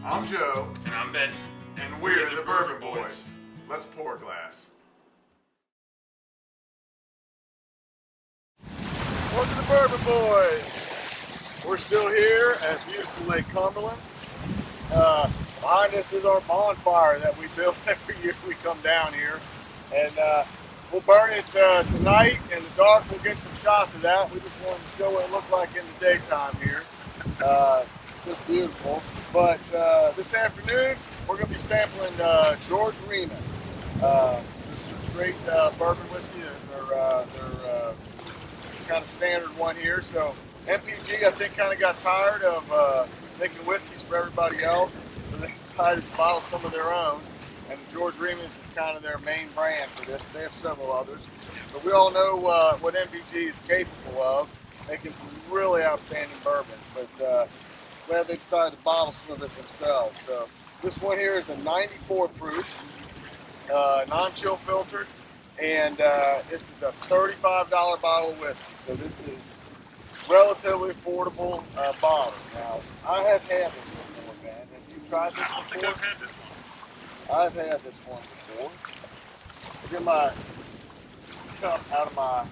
I'm Joe. And I'm Ben. And we're the Bourbon Boys. Let's pour a glass. Welcome to the Bourbon Boys. We're still here at beautiful Lake Cumberland. Behind us is our bonfire that we build every year we come down here. And we'll burn it tonight. In the dark, we'll get some shots of that. We just wanted to show what it looked like in the daytime here. Just beautiful. But this afternoon, we're going to be sampling George Remus. This is a straight bourbon whiskey. They're kind of standard one here. So MPG, I think, kind of got tired of making whiskeys for everybody else. So they decided to bottle some of their own. And George Remus is kind of their main brand for this. They have several others. But we all know what MPG is capable of, making some really outstanding bourbons. But glad they decided to bottle some of it themselves. So this one here is a 94 proof, non-chill filtered, and this is a $35 bottle of whiskey. So this is relatively affordable bottle. Now, I have had this before, man. Have you tried this before? I don't think I've had this one. I've had this one before. I'll get my cup out of my,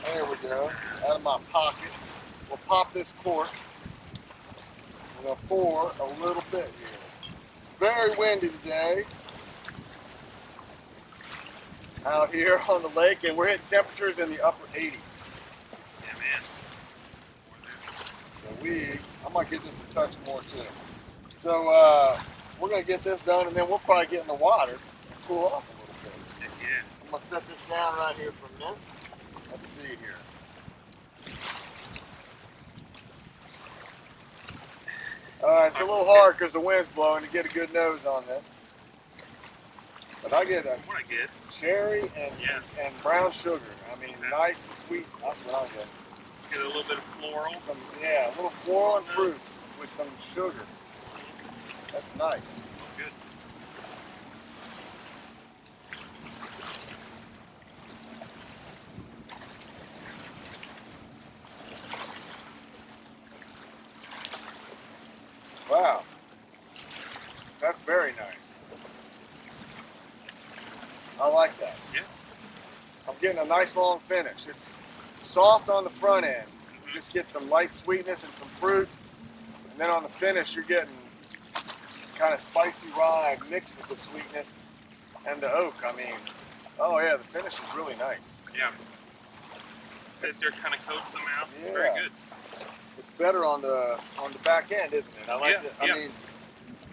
there we go, out of my pocket. We'll pop this cork. I'm going to pour a little bit here. It's very windy today out here on the lake, and we're hitting temperatures in the upper 80s. Yeah, man. So I might get just a touch more too. So we're going to get this done, and then we'll probably get in the water and cool off a little bit. Heck yeah. I'm going to set this down right here for a minute. Let's see here. It's a little hard because the wind's blowing to get a good nose on this. But I get a cherry and brown sugar. I mean, nice, sweet, that's what I get. Get a little bit of floral. A little floral and fruits with some sugar. That's nice. Good. Wow. That's very nice. I like that. Yeah. I'm getting a nice long finish. It's soft on the front end. You just get some light sweetness and some fruit. And then on the finish, you're getting kind of spicy rye mixed with the sweetness and the oak. I mean, oh yeah, the finish is really nice. Yeah. Says there kind of coats them out. Yeah. Very good. It's better on the back end, isn't it? I like it. I mean,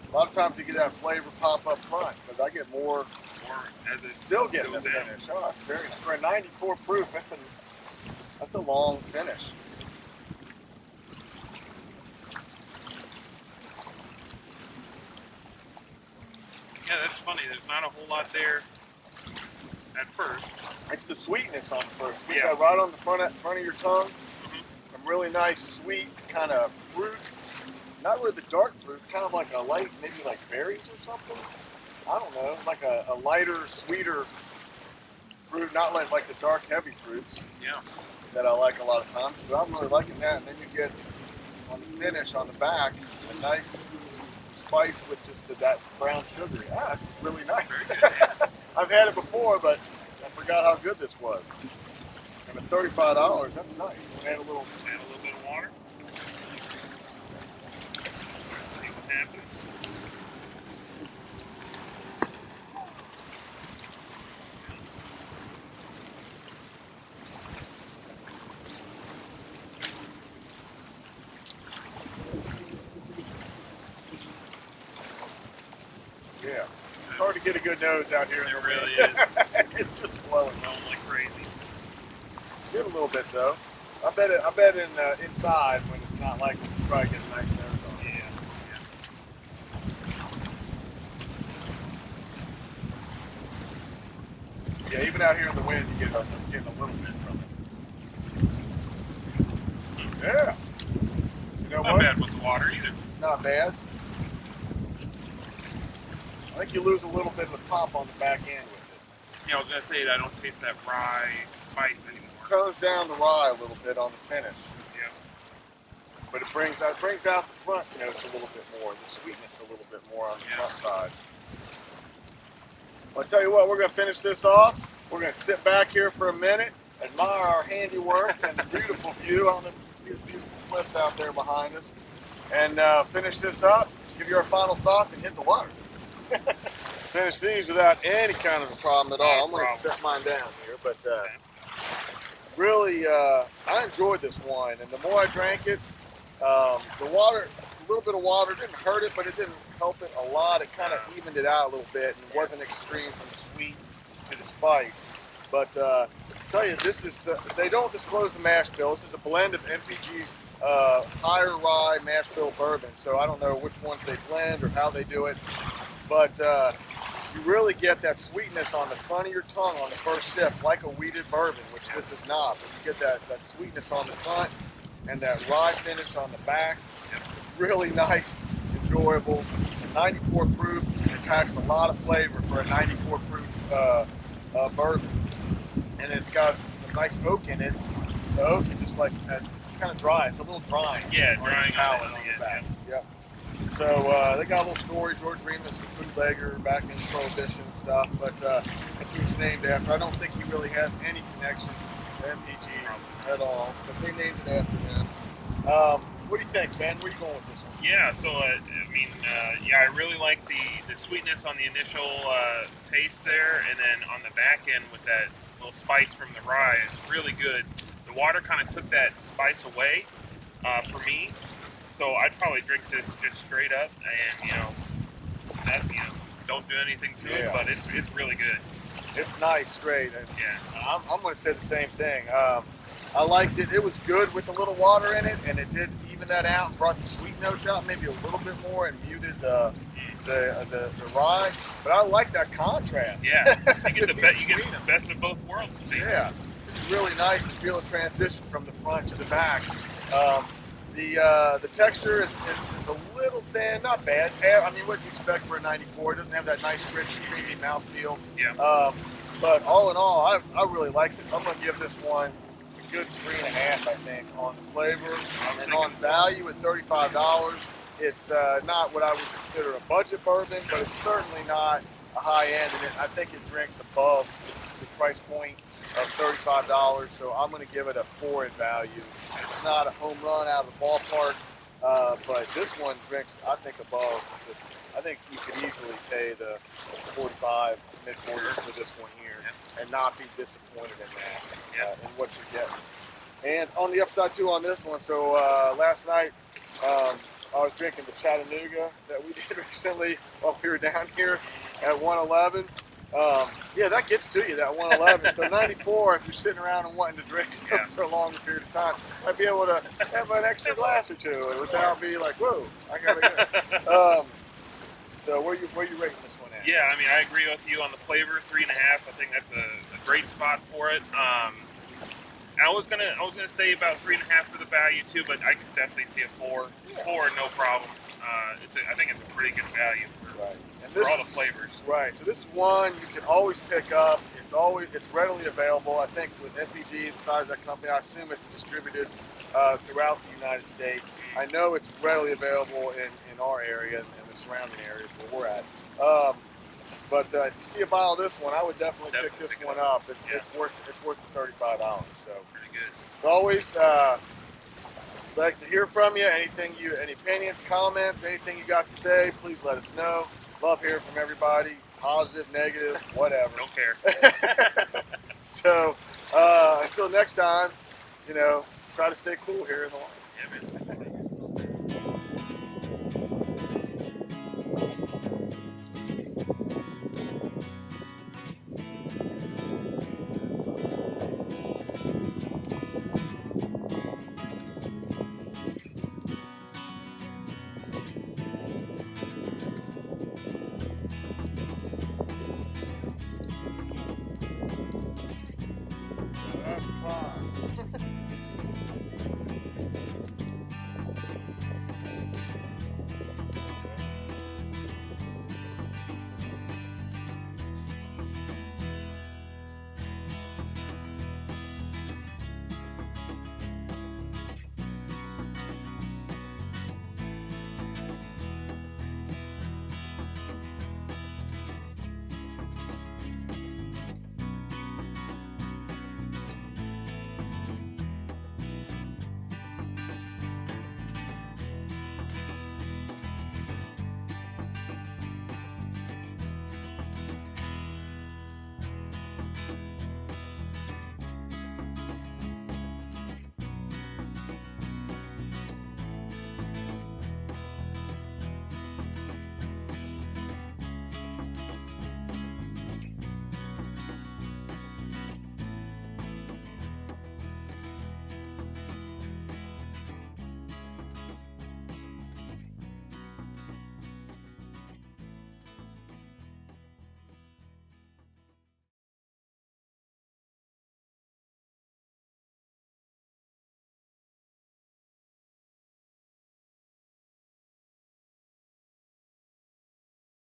a lot of times you get that flavor pop up front, but I get more as it still getting the finish. Oh, it's very for a 94 proof. That's a long finish. Yeah, that's funny. There's not a whole lot there at first. It's the sweetness on the first. You Yeah. got right on the front of your tongue. Some really nice, sweet kind of fruit. Not really the dark fruit, kind of like a light, maybe like berries or something. I don't know, like a lighter, sweeter fruit, not like the dark, heavy fruits. Yeah. That I like a lot of times. But I'm really liking that. And then you get on the finish on the back a nice spice with just that brown sugar. Yeah, this is really nice. Very good, yeah. I've had it before, but I forgot how good this was. And at $35, that's nice. Add a little bit of water. See what happens. Yeah. It's hard to get a good nose out here. It really is. It's just blowing. Blowing like crazy. Get a little bit though. I bet in inside when it's not like this, you probably get a nice nose on it. Yeah, even out here in the wind, you get getting a little bit from it. Yeah. You know It's not bad with the water either. It's not bad. I think you lose a little bit of the pop on the back end with it. Yeah, I was gonna say I don't taste that rye spice anymore. Tones down the rye a little bit on the finish. Yeah. But it brings out the front notes a little bit more, the sweetness a little bit more on the front side. Well, I'll tell you what, we're going to finish this off. We're going to sit back here for a minute, admire our handiwork and the beautiful view. I don't know if you can see the beautiful cliffs out there behind us. And finish this up, give you our final thoughts, and hit the water. Finish these without any kind of a problem at all. I'm going to set mine down here, but really, I enjoyed this wine. And the more I drank it, the water, a little bit of water didn't hurt it, but it didn't help it a lot. It kind of evened it out a little bit, and it wasn't extreme from the sweet to the spice. But I'll tell you, this is, they don't disclose the mash bill. This is a blend of MPG higher rye mash bill bourbon. So I don't know which ones they blend or how they do it. But you really get that sweetness on the front of your tongue on the first sip, like a wheated bourbon, which this is not. But you get that sweetness on the front and that rye finish on the back. It's really nice, enjoyable. 94 proof. It packs a lot of flavor for a 94 proof bourbon. And it's got some nice oak in it. The oak is just like kind of dry. It's a little drying. Yeah, drying on on the back. Yep. So they got a little story. George Remus, a bootlegger back in Prohibition and stuff, but that's who it's named after. I don't think he really has any connection to MPG at all, but they named it after him. What do you think, Ben? Where are you going with this one? Yeah, so I mean, yeah, I really like the sweetness on the initial taste there, and then on the back end with that little spice from the rye, it's really good. The water kind of took that spice away for me, so I'd probably drink this just straight up, and don't do anything to it, but it's really good. It's nice straight, and yeah, I'm going to say the same thing. I liked it. It was good with a little water in it, and it did even that out and brought the sweet notes out maybe a little bit more and muted the rye. But I like that contrast. Yeah, you get the best of both worlds. See? Yeah, it's really nice to feel a transition from the front to the back. The texture is a little thin, not bad. I mean, what do you expect for a 94? It doesn't have that nice, rich, creamy mouthfeel. Yeah. But all in all, I really like this. I'm going to give this one a good 3.5, I think, on the flavor. And on value at $35, it's not what I would consider a budget bourbon, but it's certainly not a high end. And I think it drinks above the price point of $35, so I'm going to give it a 4 in value. It's not a home run out of the ballpark, but this one drinks, I think, above. I think you could easily pay the 45, mid-40s for this one here and not be disappointed in that, in what you're getting. And on the upside, too, on this one, so last night I was drinking the Chattanooga that we did recently while we were down here at 111. Yeah, that gets to you, that 111. So 94, if you're sitting around and wanting to drink for a longer period of time, might be able to have an extra glass or two without being like, whoa, I gotta go. So where you rating this one at? Yeah, I mean, I agree with you on the flavor, 3.5. I think that's a great spot for it. I was gonna say about 3.5 for the value too, but I could definitely see a 4. 4, no problem. I think it's a pretty good value for all the flavors. Right. So this is one you can always pick up. It's readily available. I think with MPG, the size of that company, I assume it's distributed throughout the United States. I know it's readily available in our area and the surrounding areas where we're at. But if you see a bottle of this one, I would definitely pick this one up. It's worth the $35. So pretty good. As always, like to hear from you. Any opinions, comments, anything you got to say, please let us know. Love hearing from everybody, positive, negative, whatever. Don't care. So until next time, try to stay cool here in the line. Yeah, man.